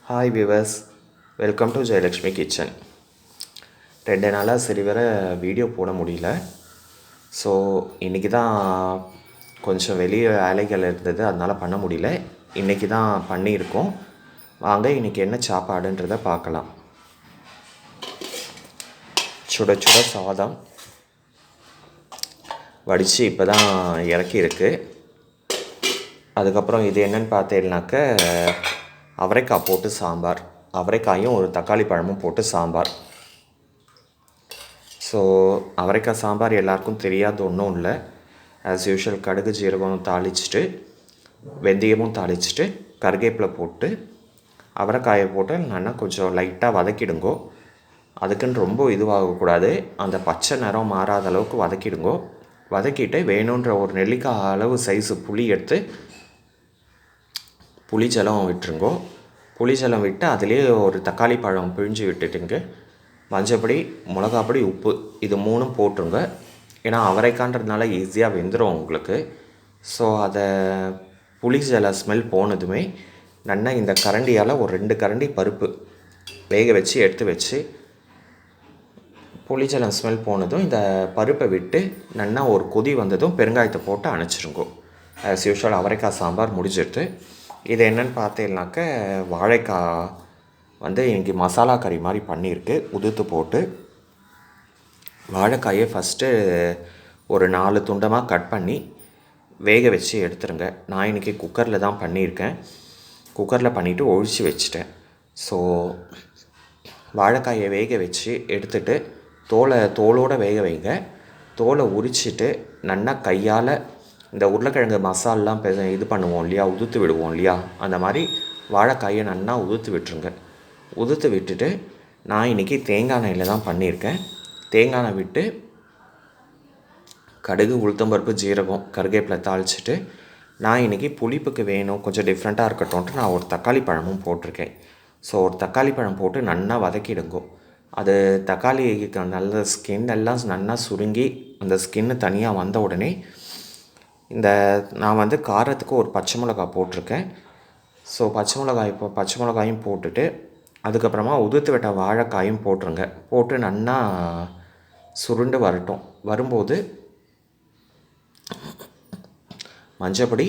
Hi viewers, welcome to Jayalakshmi kitchen. 2 நாளாக சரிவர video போட முடியல. ஸோ இன்றைக்கி தான் கொஞ்சம் வெளியே வேலைகள் இருந்தது, அதனால் பண்ண முடியல. இன்றைக்கி தான் பண்ணியிருக்கோம். வாங்க இன்றைக்கி என்ன சாப்பாடுன்றதை பார்க்கலாம். சுட சுட சாதம் வடித்து இப்போ தான் இறக்கியிருக்கு. அதுக்கப்புறம் இது என்னென்னு பார்த்தீங்கன்னாக்க அவரைக்காய் போட்டு சாம்பார், அவரைக்காயும் ஒரு தக்காளி பழமும் போட்டு சாம்பார். ஸோ அவரைக்காய் சாம்பார் எல்லாருக்கும் தெரியாத ஒன்றும் இல்லை. ஆஸ் யூஷுவல் கடுகு ஜீரகம் தாளிச்சிட்டு, வெந்தயமும் தாளிச்சிட்டு, கருவேப்பிலை போட்டு அவரைக்காயை போட்டு நல்லா கொஞ்சம் லைட்டாக வதக்கிடுங்கோ. அதுக்குன்னு ரொம்ப இதுவாகக்கூடாது, அந்த பச்சை நிறம் மாறாத அளவுக்கு வதக்கிடுங்கோ. வதக்கிட்டு வேணுன்ற ஒரு நெல்லிக்காய் அளவு சைஸு புளி எடுத்து புளிஜலம் விட்டுருங்கோ. புளிஜலம் விட்டு அதிலே ஒரு தக்காளி பழம் பிழிஞ்சு விட்டுட்டுங்க. மஞ்சப்பொடி, மிளகாப்பொடி, உப்பு இது 3ம் போட்டுருங்க. ஏன்னா அவரைக்கான்றதுனால ஈஸியாக வெந்துடும் உங்களுக்கு. ஸோ அதை புளிஜல ஸ்மெல் போனதுமே நல்லா இந்த கரண்டியால் ஒரு 2 கரண்டி பருப்பு வேக வச்சு எடுத்து வச்சு, புளிஜலம் ஸ்மெல் போனதும் இந்த பருப்பை விட்டு நல்லா ஒரு கொதி வந்ததும் பெருங்காயத்தை போட்டு அணைச்சிருங்கோ. ஆஸ் யூஷுவல் அவரைக்காய் சாம்பார் முடிஞ்சிடுது. இது என்னென்னு பார்த்தீங்கன்னாக்க வாழைக்காய் வந்து இன்றைக்கி மசாலா கறி மாதிரி பண்ணியிருக்கு. உதுத்து போட்டு வாழைக்காயை ஃபஸ்ட்டு ஒரு 4 துண்டமாக கட் பண்ணி வேக வச்சு எடுத்துருங்க. நான் இன்றைக்கி குக்கரில் தான் பண்ணியிருக்கேன். குக்கரில் பண்ணிவிட்டு ஒழிச்சு வச்சுட்டேன். ஸோ வாழைக்காயை வேக வச்சு எடுத்துகிட்டு தோலோடு வேக வைங்க. தோலை உரிச்சிட்டு நல்லா கையால் இந்த உருளைக்கிழங்கு மசாலெலாம் இது பண்ணுவோம் இல்லையா, உதுத்து விடுவோம் இல்லையா, அந்த மாதிரி வாழைக்காயை நல்லா உதுத்து விட்டுருங்க. உதுத்து விட்டுட்டு நான் இன்றைக்கி தேங்காய் எண்ணெயில் தான் பண்ணியிருக்கேன். தேங்காய் எண்ணெய் விட்டு கடுகு, உளுத்தம்பருப்பு, ஜீரகம், கருவேப்பிலை தாளிச்சிட்டு, நான் இன்றைக்கி புளிப்புக்கு வேணும் கொஞ்சம் டிஃப்ரெண்ட்டாக இருக்கட்டும்ன்ட்டு நான் ஒரு தக்காளி பழமும் போட்டிருக்கேன். ஸோ ஒரு தக்காளி பழம் போட்டு நல்லா வதக்கிடுங்கோ. அது தக்காளிக்கு நல்ல ஸ்கின் எல்லாம் நல்லா சுருங்கி அந்த ஸ்கின்னு தனியாக வந்த உடனே நான் வந்து காரத்துக்கு ஒரு பச்சை மிளகாய் போட்டிருக்கேன். ஸோ பச்சை மிளகாயும் போட்டுட்டு அதுக்கப்புறமா உதுத்து விட்ட வாழைக்காயும் போட்டுருங்க. போட்டு நல்லா சுருண்டு வரட்டும். வரும்போது மஞ்சப்பொடி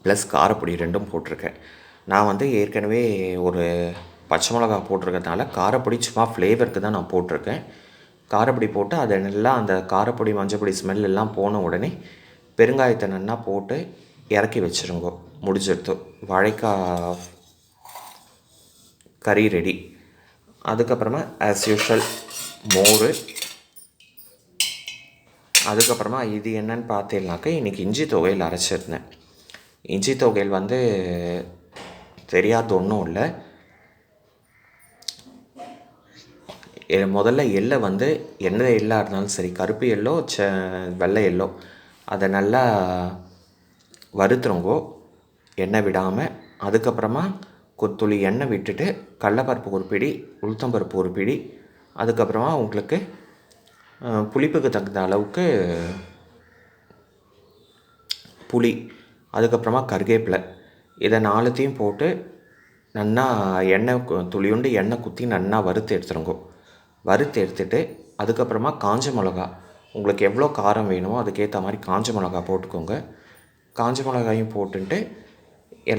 ப்ளஸ் காரப்பொடி 2ம் போட்டிருக்கேன். நான் வந்து ஏற்கனவே ஒரு பச்சை மிளகாய் போட்டிருக்கிறதுனால காரப்பொடி சும்மா ஃப்ளேவருக்கு தான் நான் போட்டிருக்கேன். காரப்பொடி போட்டு அதை நல்லா அந்த காரப்பொடி மஞ்சப்பொடி ஸ்மெல் எல்லாம் போன உடனே பெருங்காயத்தை நல்லா போட்டு இறக்கி வச்சுருங்கோ. முடிஞ்சிடுத்து வாழைக்காய் கறி ரெடி. அதுக்கப்புறமா ஆஸ் யூஷுவல் மோர். அதுக்கப்புறமா இது என்னன்னு பார்த்தீங்கன்னாக்க இன்றைக்கி இஞ்சி தொகையில் அரைச்சிருந்தேன். இஞ்சி தொகையில் வந்து தெரியாத ஒன்றும் இல்லை. முதல்ல எள்ளை வந்து எந்த எள்ளாக இருந்தாலும் சரி, கருப்பு எள்ளோ வெள்ளை எள்ளோ, அதை நல்லா வறுத்துருங்கோ எண்ணெய் விடாமல். அதுக்கப்புறமா கொத்துளி எண்ணெய் விட்டுட்டு கடலப்பருப்பு ஒரு பிடி, உளுத்தம்பருப்பு ஒரு பிடி, அதுக்கப்புறமா உங்களுக்கு புளிப்புக்கு தகுந்த அளவுக்கு புளி, அதுக்கப்புறமா கருவேப்பிலை, இதை 4த்தையும் போட்டு நல்லா எண்ணெய் துளியுண்டு எண்ணெய் குத்தி நல்லா வறுத்து எடுத்துருங்கோ. வறுத்து எடுத்துகிட்டு அதுக்கப்புறமா காஞ்ச மிளகா, உங்களுக்கு எவ்வளோ காரம் வேணுமோ அதுக்கேற்ற மாதிரி காஞ்ச மிளகா போட்டுக்கோங்க. காஞ்ச மிளகாயும் போட்டுட்டு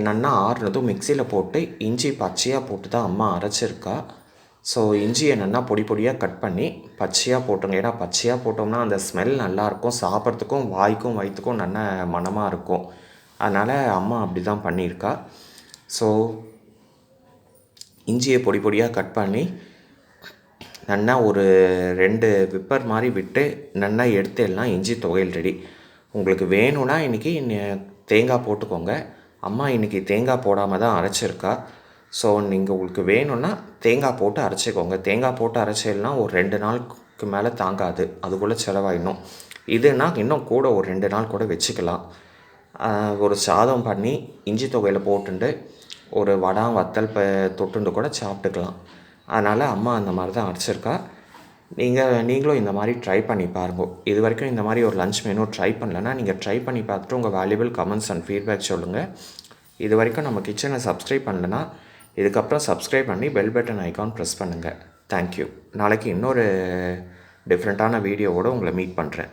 நல்லா ஆறுனதும் மிக்சியில் போட்டு இஞ்சி பச்சையாக போட்டு தான் அம்மா அரைச்சிருக்கா. ஸோ இஞ்சியை நல்லா பொடி பொடியாக கட் பண்ணி பச்சையாக போட்டுங்க. ஏன்னா பச்சையாக போட்டோம்னா அந்த ஸ்மெல் நல்லாயிருக்கும், சாப்பிட்றதுக்கும் வாய்க்கும் வயிற்றுக்கும் நல்ல மணமாக இருக்கும். அதனால் அம்மா அப்படி தான் பண்ணியிருக்கா. ஸோ இஞ்சியை பொடி பொடியாக கட் பண்ணி நல்லா ஒரு 2 விப்பர் மாதிரி விட்டு நல்லா எடுத்து எல்லாம் இஞ்சி துவையல் ரெடி. உங்களுக்கு வேணும்னா இன்றைக்கி தேங்காய் போட்டுக்கோங்க. அம்மா இன்றைக்கி தேங்காய் போடாமல் தான் அரைச்சிருக்கா. ஸோ நீங்கள் உங்களுக்கு வேணும்னா தேங்காய் போட்டு அரைச்சிக்கோங்க. தேங்காய் போட்டு அரைச்சிடலாம் ஒரு 2 நாளுக்கு மேலே தாங்காது, அதுக்குள்ளே செலவாயிடணும். இதுனா இன்னும் கூட ஒரு 2 நாள் கூட வச்சுக்கலாம். ஒரு சாதம் பண்ணி இஞ்சி தொகையில் போட்டுண்டு ஒரு வடம் வத்தல் தொட்டுண்டு கூட சாப்பிட்டுக்கலாம். அதனால் அம்மா அந்த மாதிரி தான் அரைச்சிருக்கா. நீங்களும் இந்த மாதிரி ட்ரை பண்ணி பாருங்க. இது வரைக்கும் இந்த மாதிரி ஒரு லன்ச் மெனு ட்ரை பண்ணலன்னா நீங்கள் ட்ரை பண்ணி பார்த்துட்டு உங்கள் வேல்யூபிள் கமெண்ட்ஸ் அண்ட் ஃபீட்பேக் சொல்லுங்கள். இது வரைக்கும் நம்ம கிச்சனை சப்ஸ்கிரைப் பண்ணலன்னா இதுக்கப்புறம் சப்ஸ்கிரைப் பண்ணி பெல் பட்டன் ஐக்கான் ப்ரெஸ் பண்ணுங்கள். தேங்க்யூ. நாளைக்கு இன்னொரு டிஃப்ரெண்ட்டான வீடியோவோடு உங்களை மீட் பண்ணுறேன்.